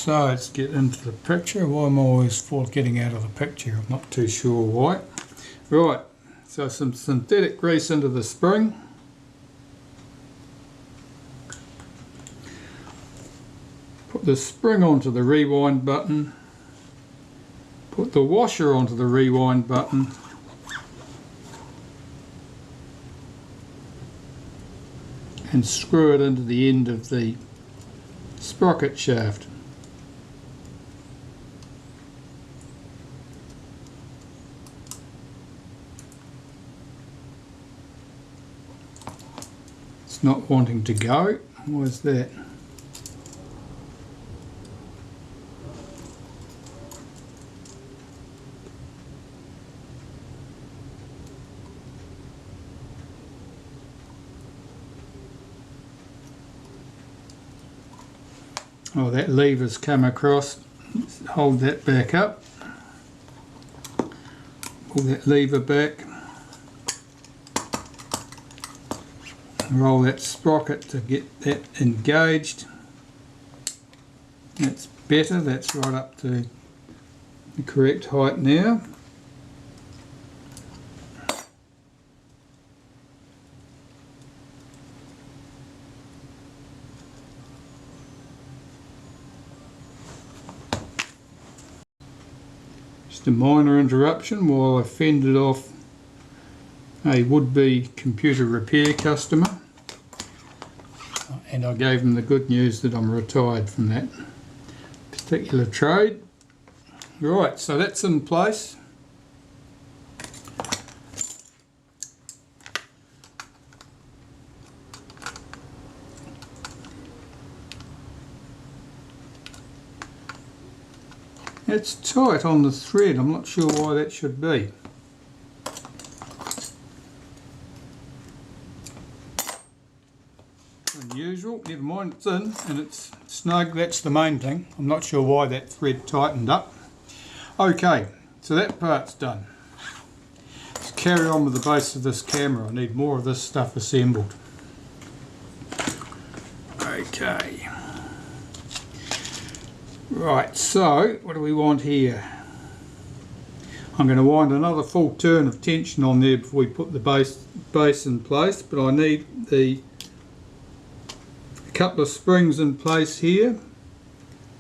So let's get into the picture. Why am I always for getting out of the picture? I'm not too sure why. Right, so some synthetic grease into the spring. Put the spring onto the rewind button. Put the washer onto the rewind button. And screw it into the end of the sprocket shaft. It's not wanting to go. Why is that? Oh, that lever's come across. Hold that back up. Pull that lever back. Roll that sprocket to get that engaged. That's better. That's right up to the correct height now. Just a minor interruption while I fended off a would-be computer repair customer, and I gave them the good news that I'm retired from that particular trade. Right, so that's in place. It's tight on the thread. I'm not sure why that should be. Unusual, never mind, it's in and it's snug. That's the main thing. I'm not sure why that thread tightened up. Okay, so that part's done. Let's carry on with the base of this camera. I need more of this stuff assembled. Okay. Right, so what do we want here? I'm going to wind another full turn of tension on there before we put the base in place, but I need a couple of springs in place here.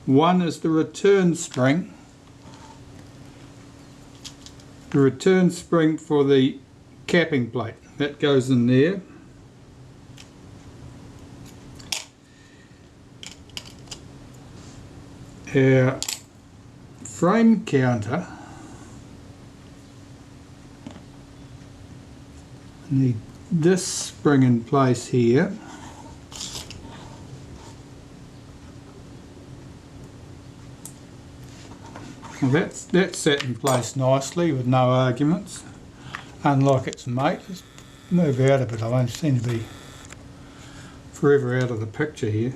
One is the return spring. The return spring for the capping plate. That goes in there. Our frame counter, I need this spring in place here. Well, that's set in place nicely with no arguments, unlike its mate. Just move out of it. I won't seem to be forever out of the picture here.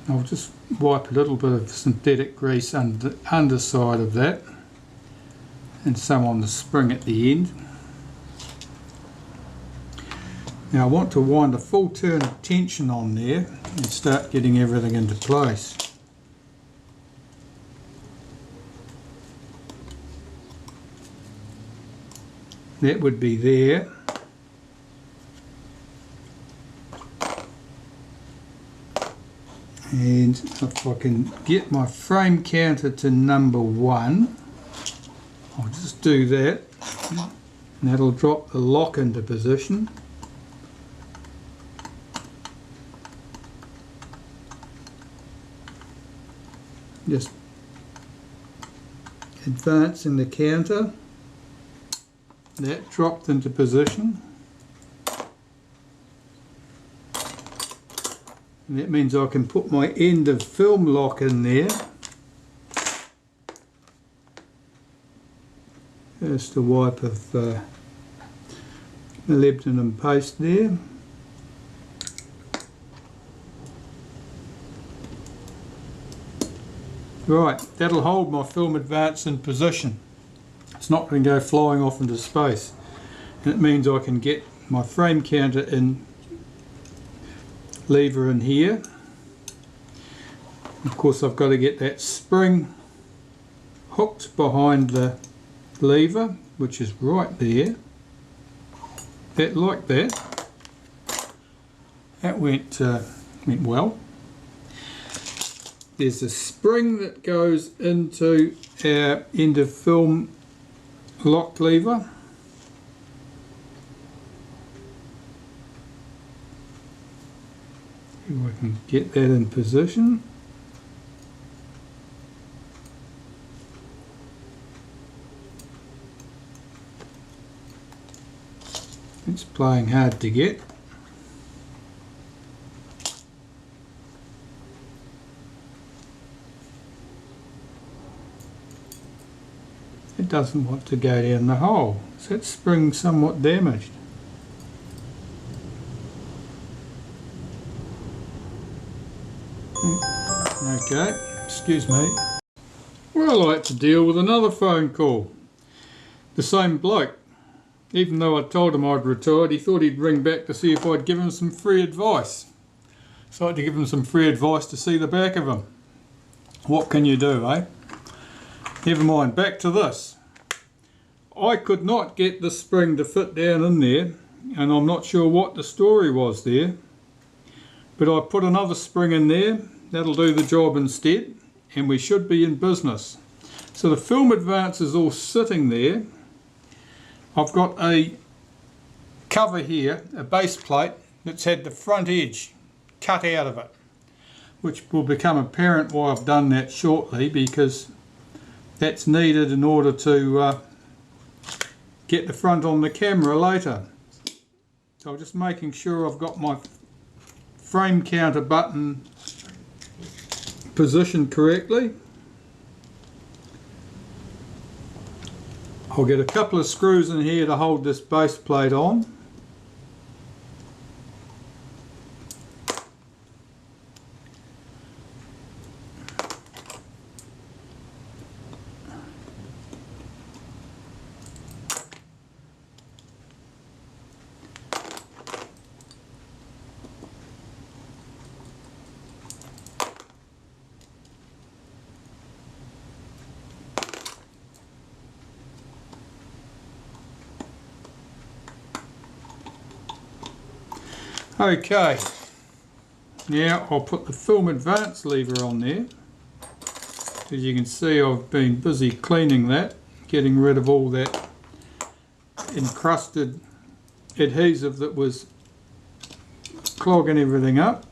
I'll just wipe a little bit of synthetic grease under the underside of that and some on the spring at the end. Now I want to wind a full turn of tension on there and start getting everything into place. That would be there. And if I can get my frame counter to number 1, I'll just do that, and that'll drop the lock into position. Just advancing the counter, that dropped into position. And that means I can put my end of film lock in there. Just a wipe of molybdenum paste there. Right, that'll hold my film advance in position. It's not going to go flying off into space. And it means I can get my frame counter in lever in here. Of course I've got to get that spring hooked behind the lever, which is right there. That like that. That went well. There's a spring that goes into our end of film lock lever. See if I can get that in position. It's playing hard to get. It doesn't want to go down the hole. So that spring's somewhat damaged. Okay, excuse me. Well, I like to deal with another phone call. The same bloke. Even though I told him I'd retired, he thought he'd ring back to see if I'd give him some free advice. So I had to give him some free advice to see the back of him. What can you do, eh? Never mind, back to this. I could not get the spring to fit down in there, and I'm not sure what the story was there. But I put another spring in there, that'll do the job instead, and we should be in business. So the film advance is all sitting there. I've got a cover here, a base plate, that's had the front edge cut out of it, which will become apparent why I've done that shortly, because that's needed in order to get the front on the camera later. So I'm just making sure I've got my frame counter button positioned correctly. I'll get a couple of screws in here to hold this base plate on. Okay, now I'll put the film advance lever on there. As you can see, I've been busy cleaning that, getting rid of all that encrusted adhesive that was clogging everything up.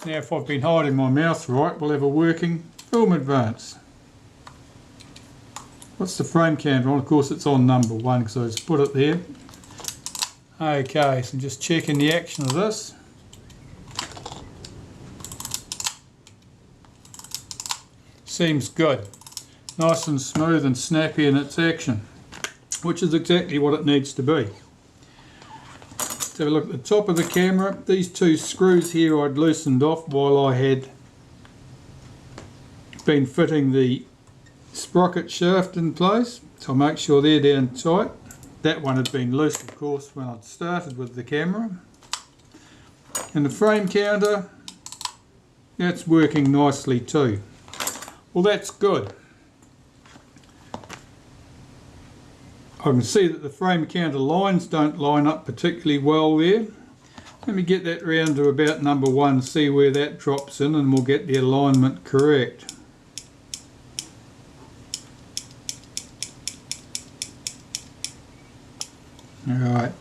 Now if I've been hiding my mouth right, we'll have a working film advance. What's the frame counter on? Of course it's on number 1 because I just put it there. Okay, so just checking the action of this. Seems good. Nice and smooth and snappy in its action, which is exactly what it needs to be. Have a look at the top of the camera. These 2 screws here I'd loosened off while I had been fitting the sprocket shaft in place, so I'll make sure they're down tight. That one had been loose, of course, when I'd started with the camera. And the frame counter, that's working nicely too. Well, that's good. I can see that the frame counter lines don't line up particularly well there. Let me get that round to about number 1, see where that drops in, and we'll get the alignment correct. Alright.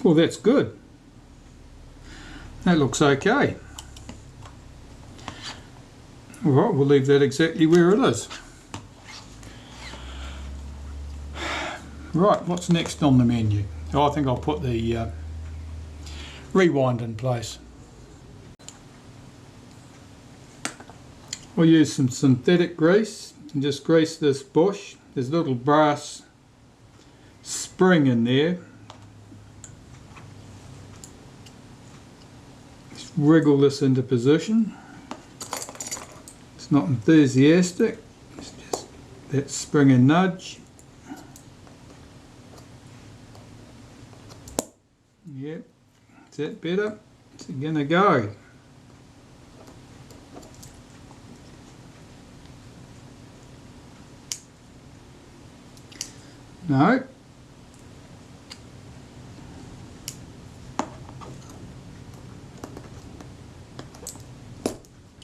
Well, that's good. That looks okay. Alright, we'll leave that exactly where it is. Right, what's next on the menu? Oh, I think I'll put the rewind in place. We'll use some synthetic grease and just grease this bush. There's a little brass spring in there. Just wriggle this into position. It's not enthusiastic, it's just that spring and nudge. Yep, is that better? Is it gonna go? No.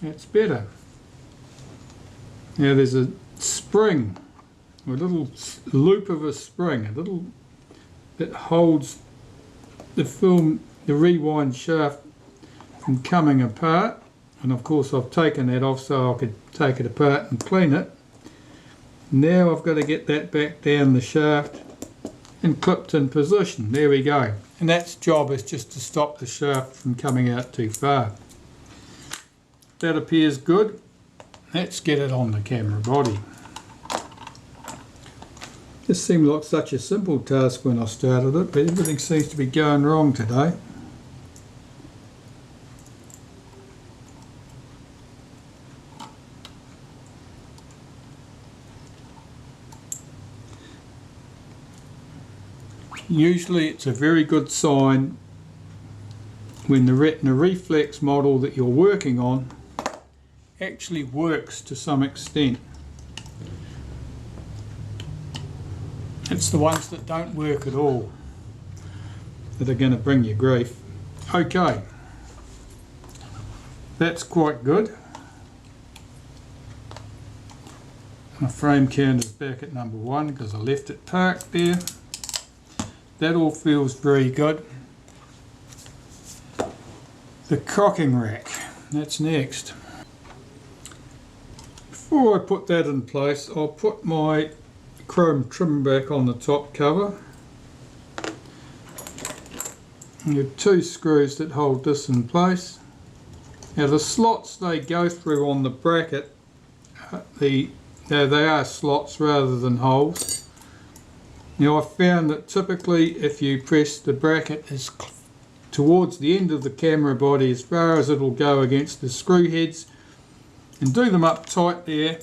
That's better. Now there's a spring, a little loop of a spring, a little that holds the film, the rewind shaft from coming apart, and of course I've taken that off so I could take it apart and clean it. Now I've got to get that back down the shaft and clipped in position. There we go. And that's job is just to stop the shaft from coming out too far. That appears good. Let's get it on the camera body. This seemed like such a simple task when I started it, but everything seems to be going wrong today. Usually it's a very good sign when the Retina Reflex model that you're working on actually works to some extent. It's the ones that don't work at all that are going to bring you grief. Okay, that's quite good. My frame count is back at number 1 because I left it parked there. That all feels very good. The cocking rack, that's next. Before I put that in place, I'll put my chrome trim back on the top cover. You have 2 screws that hold this in place. Now the slots they go through on the bracket, they are slots rather than holes. Now I've found that typically if you press the bracket as towards the end of the camera body as far as it'll go against the screw heads and do them up tight there,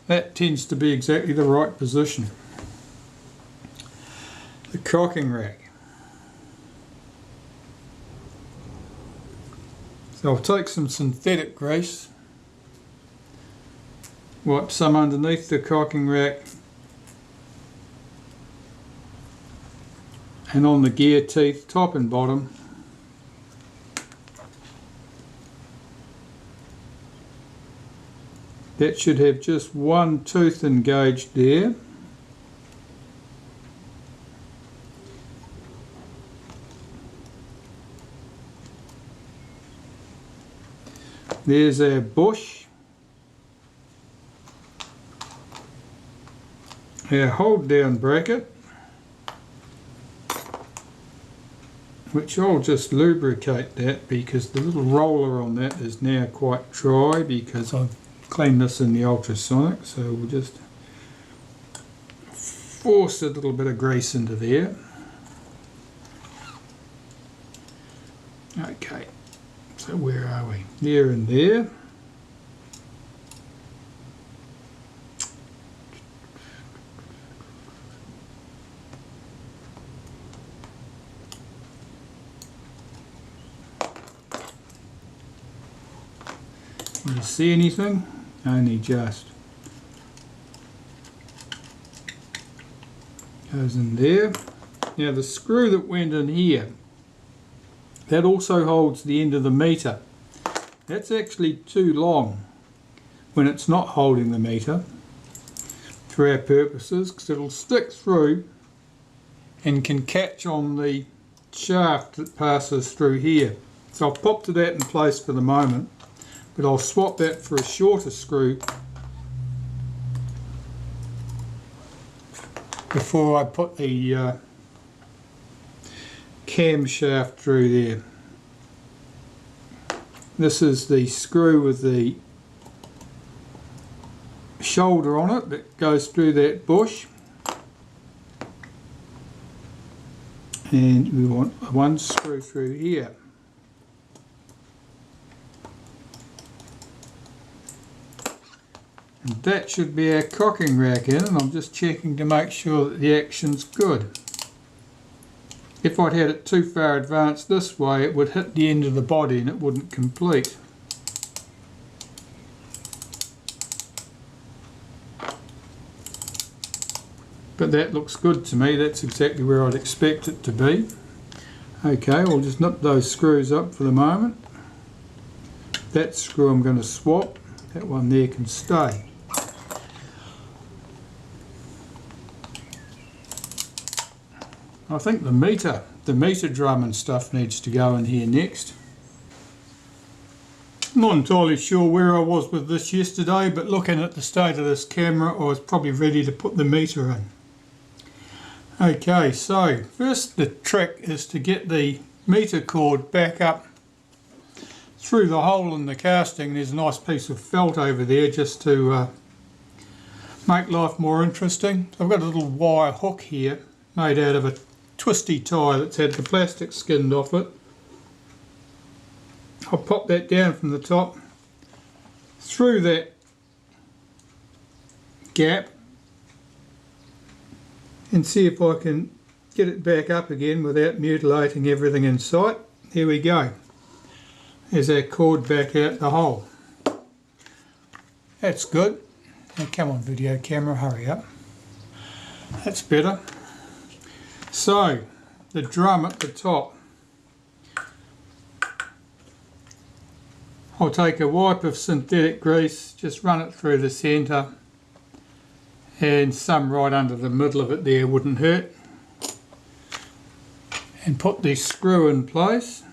that tends to be exactly the right position. The cocking rack. So I'll take some synthetic grease, wipe some underneath the cocking rack and on the gear teeth, top and bottom. That should have just one tooth engaged there. There's our bush. Our hold down bracket, which I'll just lubricate that because the little roller on that is now quite dry because I've cleaned this in the ultrasonic, so we'll just force a little bit of grease into there. Okay, so where are we? There and there. Can you see anything? Only just. Goes in there. Now the screw that went in here, that also holds the end of the meter. That's actually too long when it's not holding the meter for our purposes, because it'll stick through and can catch on the shaft that passes through here. So I've popped that in place for the moment, but I'll swap that for a shorter screw before I put the cam shaft through there. This is the screw with the shoulder on it that goes through that bush, and we want one screw through here. And that should be our cocking rack in, and I'm just checking to make sure that the action's good. If I'd had it too far advanced this way, it would hit the end of the body and it wouldn't complete. But that looks good to me. That's exactly where I'd expect it to be. Okay, we'll just nip those screws up for the moment. That screw I'm going to swap. That one there can stay. I think the meter drum and stuff needs to go in here next. I'm not entirely sure where I was with this yesterday, but looking at the state of this camera, I was probably ready to put the meter in. Okay, so first the trick is to get the meter cord back up through the hole in the casting. There's a nice piece of felt over there just to make life more interesting. I've got a little wire hook here made out of a twisty tie that's had the plastic skinned off it. I'll pop that down from the top through that gap and see if I can get it back up again without mutilating everything in sight. Here we go. There's our cord back out the hole. That's good. Now come on, video camera, hurry up. That's better. So, the drum at the top. I'll take a wipe of synthetic grease, just run it through the centre, and some right under the middle of it there wouldn't hurt. And put the screw in place.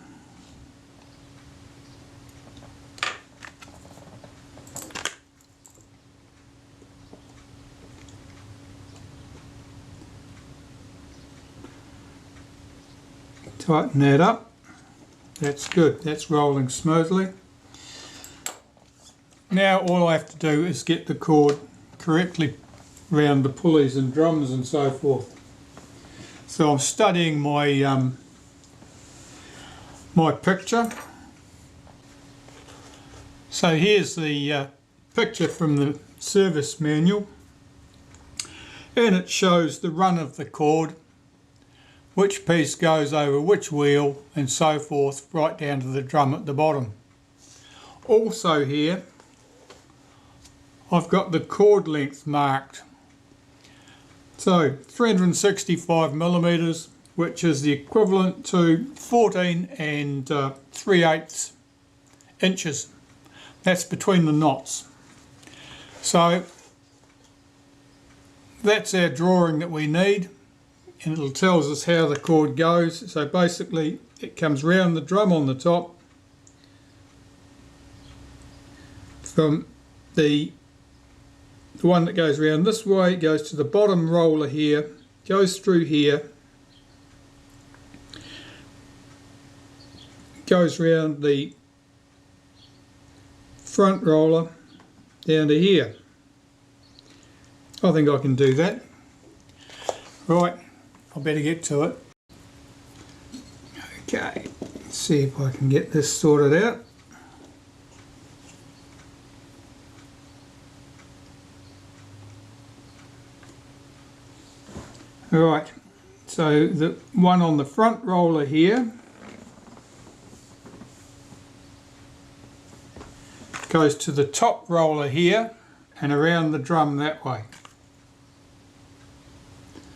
Tighten that up. That's good. That's rolling smoothly. Now all I have to do is get the cord correctly around the pulleys and drums and so forth. So I'm studying my my picture. So here's the picture from the service manual, and it shows the run of the cord, which piece goes over which wheel and so forth, right down to the drum at the bottom. Also here I've got the cord length marked. So 365 millimeters, which is the equivalent to 14 and 3/8 inches. That's between the knots. So that's our drawing that we need, and it tells us how the cord goes. So basically it comes round the drum on the top, from the one that goes round this way, goes to the bottom roller here, goes through here, goes round the front roller down to here. I think I can do that. Right, I better get to it. Okay, let's see if I can get this sorted out. Right, so the one on the front roller here goes to the top roller here and around the drum that way.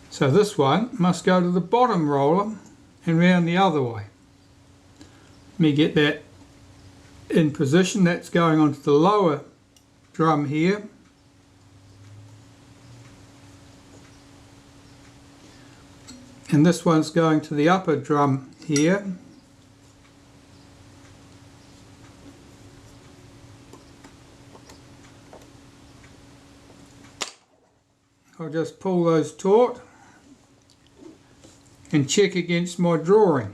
So this one must go to the bottom roller and round the other way. Let me get that in position. That's going onto the lower drum here. And this one's going to the upper drum here. I'll just pull those taut and check against my drawing.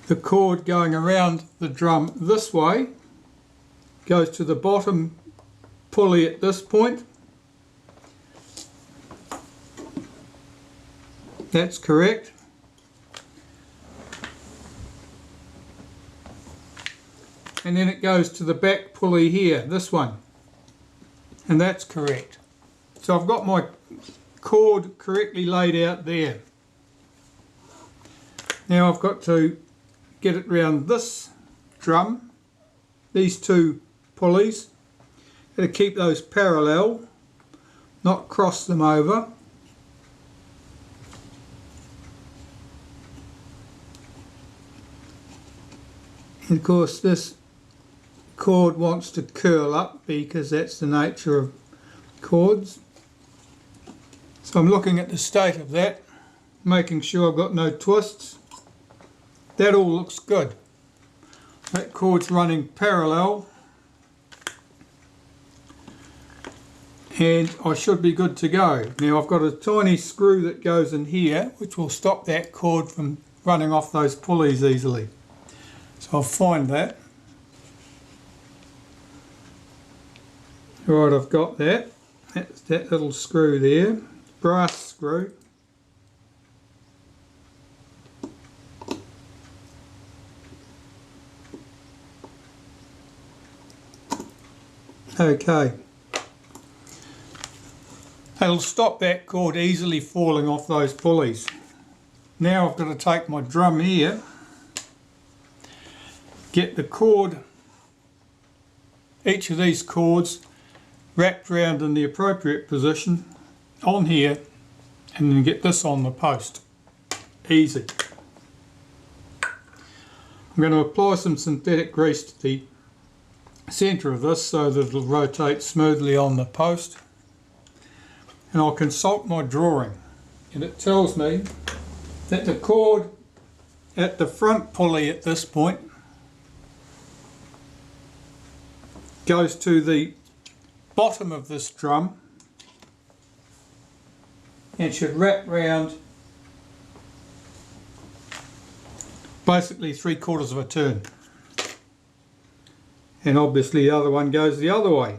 the cord going around the drum this way goes to the bottom pulley at this point. That's correct. And then it goes to the back pulley here, this one. And that's correct. So I've got my cord correctly laid out there. Now I've got to get it round this drum, these two pulleys. Got to keep those parallel, not cross them over. And of course this cord wants to curl up because that's the nature of cords. So I'm looking at the state of that, making sure I've got no twists. That all looks good. That cord's running parallel and I should be good to go. Now I've got a tiny screw that goes in here which will stop that cord from running off those pulleys easily. So I'll find that. Right, I've got that. That's that little screw there, brass screw. Okay. That'll stop that cord easily falling off those pulleys. Now I've got to take my drum here, get the cord, each of these cords wrapped around in the appropriate position on here, and then get this on the post. Easy. I'm going to apply some synthetic grease to the centre of this so that it'll rotate smoothly on the post. And I'll consult my drawing, and it tells me that the cord at the front pulley at this point goes to the bottom of this drum and should wrap round basically 3/4 of a turn. And obviously the other one goes the other way.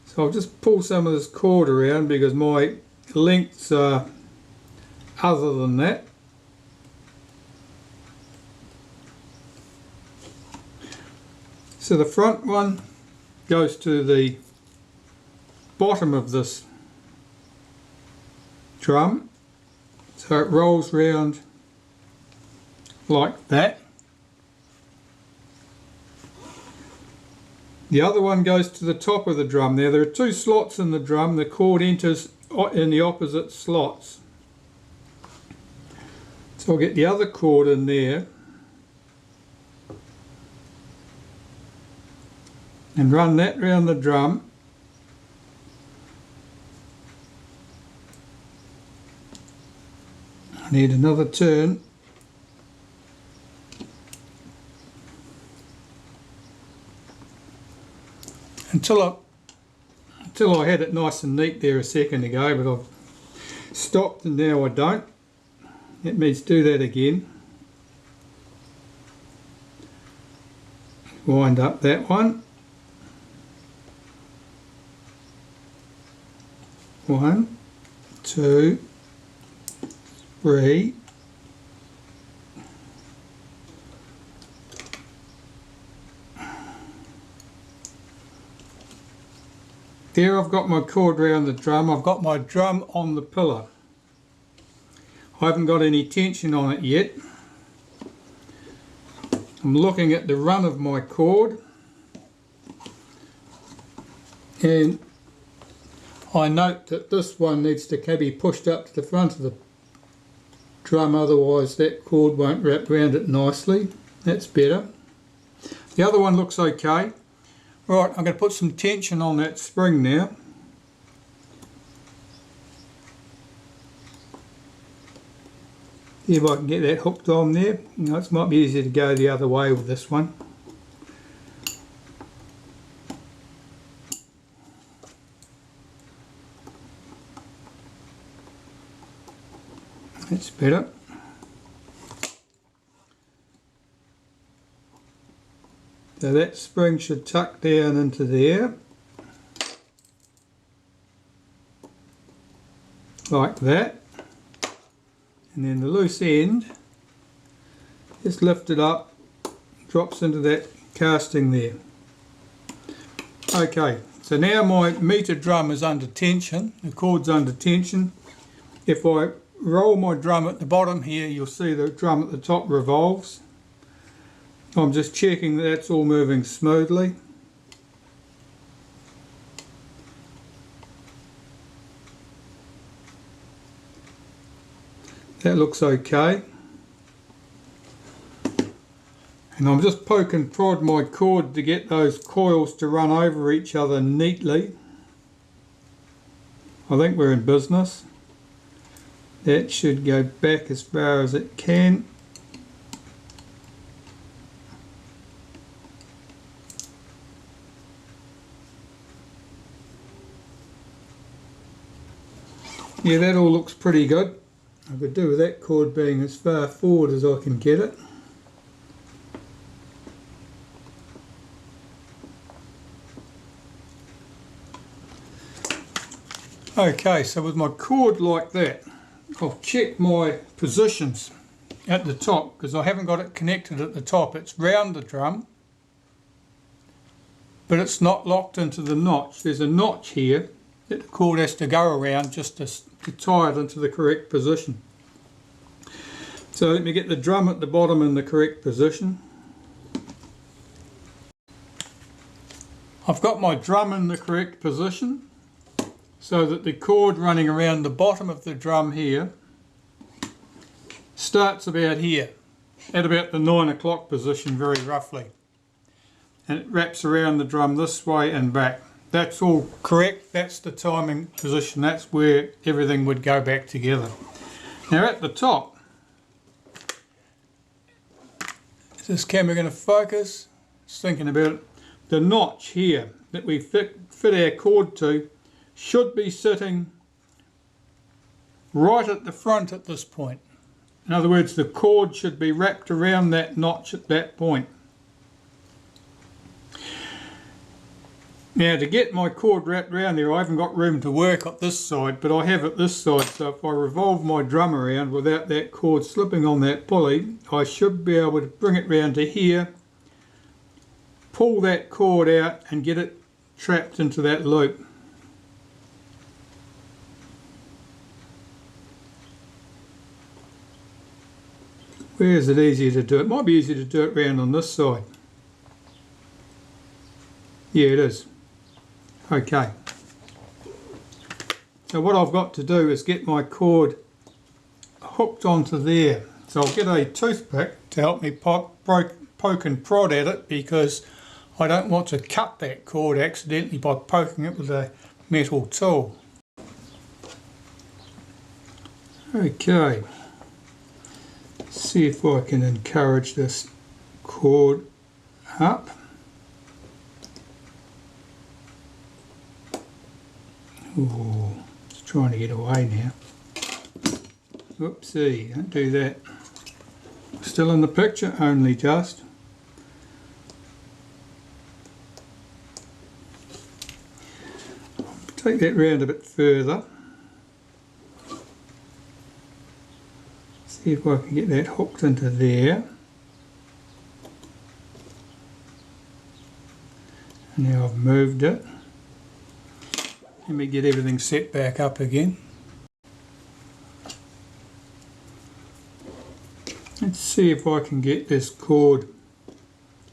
So I'll just pull some of this cord around because my lengths are other than that. So the front one goes to the bottom of this drum, so it rolls round like that. The other one goes to the top of the drum. Now there are two slots in the drum. The cord enters in the opposite slots. So I'll get the other cord in there and run that round the drum. I need another turn. Until I had it nice and neat there a second ago, but I've stopped and now I don't. Let me do that again. Wind up that one. 1, 2, 3. There I've got my cord round the drum. I've got my drum on the pillar. I haven't got any tension on it yet. I'm looking at the run of my cord and I note that this one needs to be pushed up to the front of the drum, otherwise that cord won't wrap around it nicely. That's better. The other one looks okay. Right, I'm going to put some tension on that spring now. See if I can get that hooked on there. You know, it might be easier to go the other way with this one. That's better. So that spring should tuck down into there, like that, and then the loose end just lifted up, drops into that casting there. Okay, so now my meter drum is under tension, the cord's under tension. If I roll my drum at the bottom here, you'll see the drum at the top revolves. I'm just checking that that's all moving smoothly. That looks okay. And I'm just poke and prod my cord to get those coils to run over each other neatly. I think we're in business. That should go back as far as it can. Yeah, that all looks pretty good. I could do with that cord being as far forward as I can get it. Okay, so with my cord like that, I'll check my positions at the top because I haven't got it connected at the top. It's round the drum, but it's not locked into the notch. There's a notch here that the cord has to go around just to tie it into the correct position. So let me get the drum at the bottom in the correct position. I've got my drum in the correct position so that the cord running around the bottom of the drum here starts about here, at about the 9 o'clock position very roughly. And it wraps around the drum this way and back. That's all correct, that's the timing position, that's where everything would go back together. Now at the top, is this camera going to focus? Just thinking about it. The notch here that we fit our cord to should be sitting right at the front at this point. In other words, the cord should be wrapped around that notch at that point. Now to get my cord wrapped around there, I haven't got room to work at this side, but I have at this side, so if I revolve my drum around without that cord slipping on that pulley, I should be able to bring it round to here, pull that cord out and get it trapped into that loop. Where is it easier to do it? It might be easier to do it round on this side. Yeah, it is. Okay. So what I've got to do is get my cord hooked onto there. So I'll get a toothpick to help me poke and prod at it because I don't want to cut that cord accidentally by poking it with a metal tool. Okay. See if I can encourage this cord up. Oh, it's trying to get away now. Oopsie, don't do that. Still in the picture, only just. Take that round a bit further. See if I can get that hooked into there. And now I've moved it. Let me get everything set back up again. Let's see if I can get this cord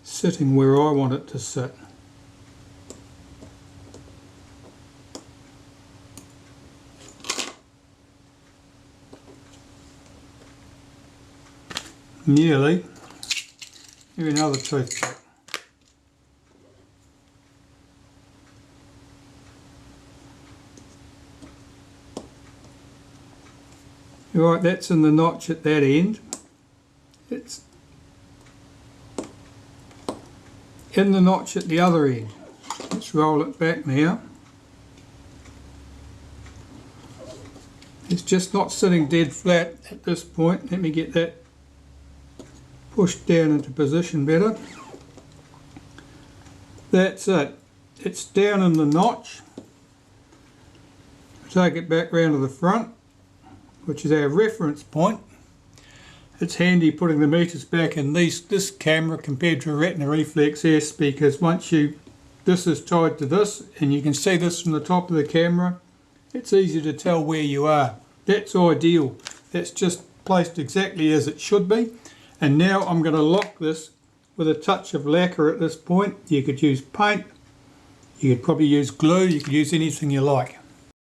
sitting where I want it to sit. Nearly. Maybe another toothpick. Right, that's in the notch at that end. It's in the notch at the other end. Let's roll it back now. It's just not sitting dead flat at this point. Let me get that pushed down into position better. That's it. It's down in the notch. Take it back round to the front, which is our reference point. It's handy putting the meters back in this camera compared to a Retina Reflex S, because this is tied to this and you can see this from the top of the camera. It's easy to tell where you are. That's ideal. That's just placed exactly as it should be. And now I'm going to lock this with a touch of lacquer at this point. You could use paint, you could probably use glue, you could use anything you like.